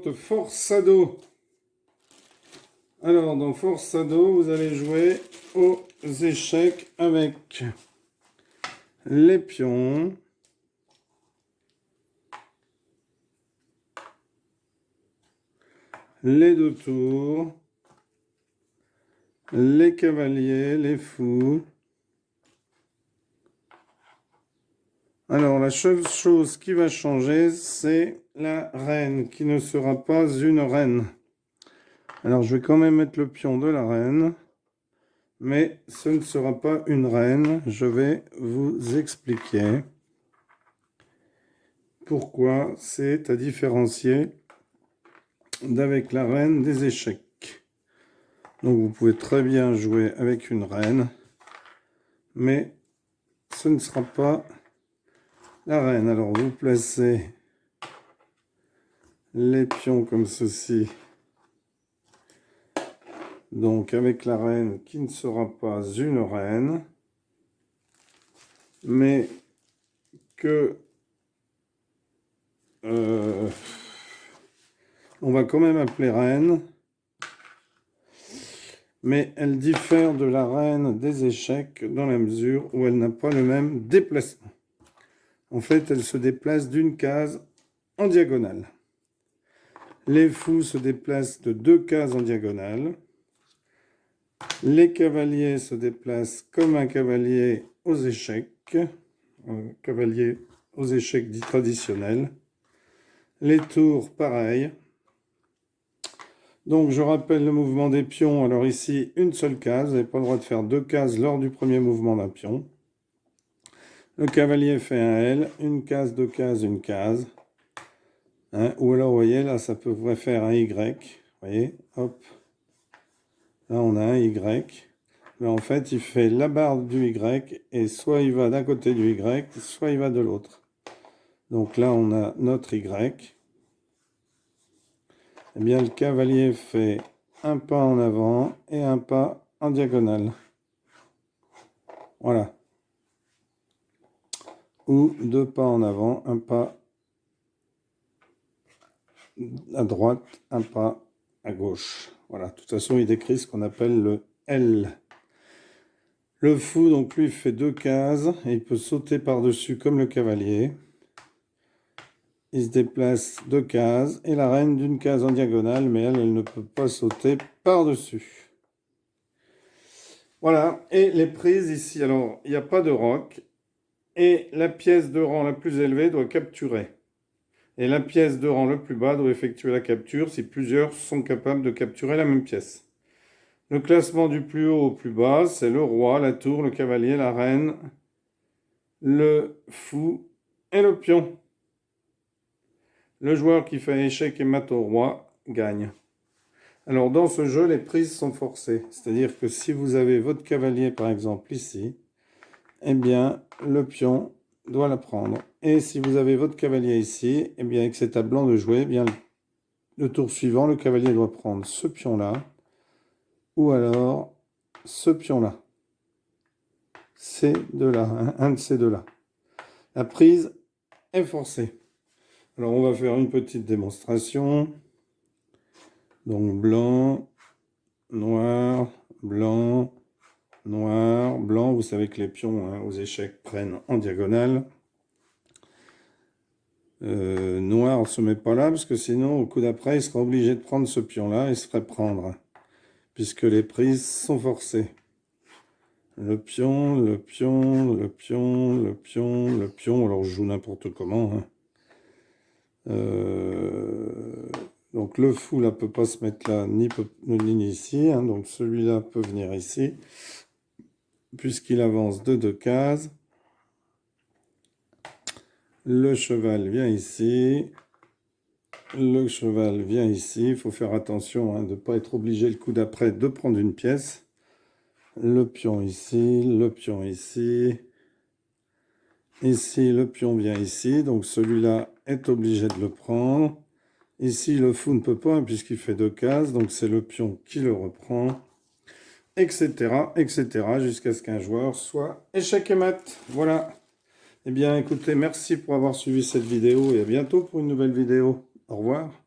présente Forçado. Alors, dans Forçado, vous allez jouer aux échecs avec les pions, les deux tours, les cavaliers, les fous. Alors, la seule chose qui va changer, c'est la reine, qui ne sera pas une reine. Alors, je vais quand même mettre le pion de la reine, mais ce ne sera pas une reine. Je vais vous expliquer pourquoi c'est à différencier d'avec la reine des échecs. Donc, vous pouvez très bien jouer avec une reine, mais ce ne sera pas la reine. Alors, vous placez les pions comme ceci. Donc, avec la reine qui ne sera pas une reine, mais que on va quand même appeler reine, mais elle diffère de la reine des échecs dans la mesure où elle n'a pas le même déplacement. En fait, elle se déplace d'une case en diagonale. Les fous se déplacent de 2 cases en diagonale. Les cavaliers se déplacent comme un cavalier aux échecs, un cavalier aux échecs dits traditionnels. Les tours, pareil. Donc, je rappelle le mouvement des pions. Alors ici, une seule case. Vous n'avez pas le droit de faire 2 cases lors du premier mouvement d'un pion. Le cavalier fait un L, une case, 2 cases, une case. Hein, ou alors, vous voyez, là, ça pourrait faire un Y. Vous voyez, hop. Là, on a un Y. Mais en fait, il fait la barre du Y, et soit il va d'un côté du Y, soit il va de l'autre. Donc là, on a notre Y. Eh bien, le cavalier fait un pas en avant et un pas en diagonale. Voilà. Ou 2 pas en avant, un pas à droite, un pas à gauche. Voilà. De toute façon, il décrit ce qu'on appelle le L. Le fou, donc lui, fait 2 cases et il peut sauter par-dessus comme le cavalier. Il se déplace 2 cases et la reine d'une case en diagonale, mais elle ne peut pas sauter par-dessus. Voilà, et les prises ici, alors il n'y a pas de roc, et la pièce de rang la plus élevée doit capturer. Et la pièce de rang le plus bas doit effectuer la capture si plusieurs sont capables de capturer la même pièce. Le classement du plus haut au plus bas, c'est le roi, la tour, le cavalier, la reine, le fou et le pion. Le joueur qui fait échec et mat au roi gagne. Alors dans ce jeu, les prises sont forcées. C'est-à-dire que si vous avez votre cavalier par exemple ici, eh bien le pion doit la prendre. Et si vous avez votre cavalier ici, eh bien et que c'est à blanc de jouer, eh bien le tour suivant, le cavalier doit prendre ce pion-là, ou alors ce pion-là. Ces deux-là, hein, un de ces deux-là. La prise est forcée. Alors on va faire une petite démonstration. Donc blanc, noir, blanc, noir, blanc. Vous savez que les pions hein, aux échecs prennent en diagonale. Noir, on ne se met pas là, parce que sinon, au coup d'après, il sera obligé de prendre ce pion-là et se ferait prendre, puisque les prises sont forcées. Le pion, le pion, le pion, le pion, le pion. Alors, je joue n'importe comment. Hein. Donc, le fou, là, peut pas se mettre là, ni ici. Hein. Donc, celui-là peut venir ici, puisqu'il avance de 2 cases. Le cheval vient ici. Le cheval vient ici. Il faut faire attention hein, de ne pas être obligé le coup d'après de prendre une pièce. Le pion ici, le pion ici. Ici, le pion vient ici. Donc celui-là est obligé de le prendre. Ici, le fou ne peut pas hein, puisqu'il fait 2 cases. Donc c'est le pion qui le reprend. Etc. etc. jusqu'à ce qu'un joueur soit échec et mat. Voilà. Eh bien, écoutez, merci pour avoir suivi cette vidéo et à bientôt pour une nouvelle vidéo. Au revoir.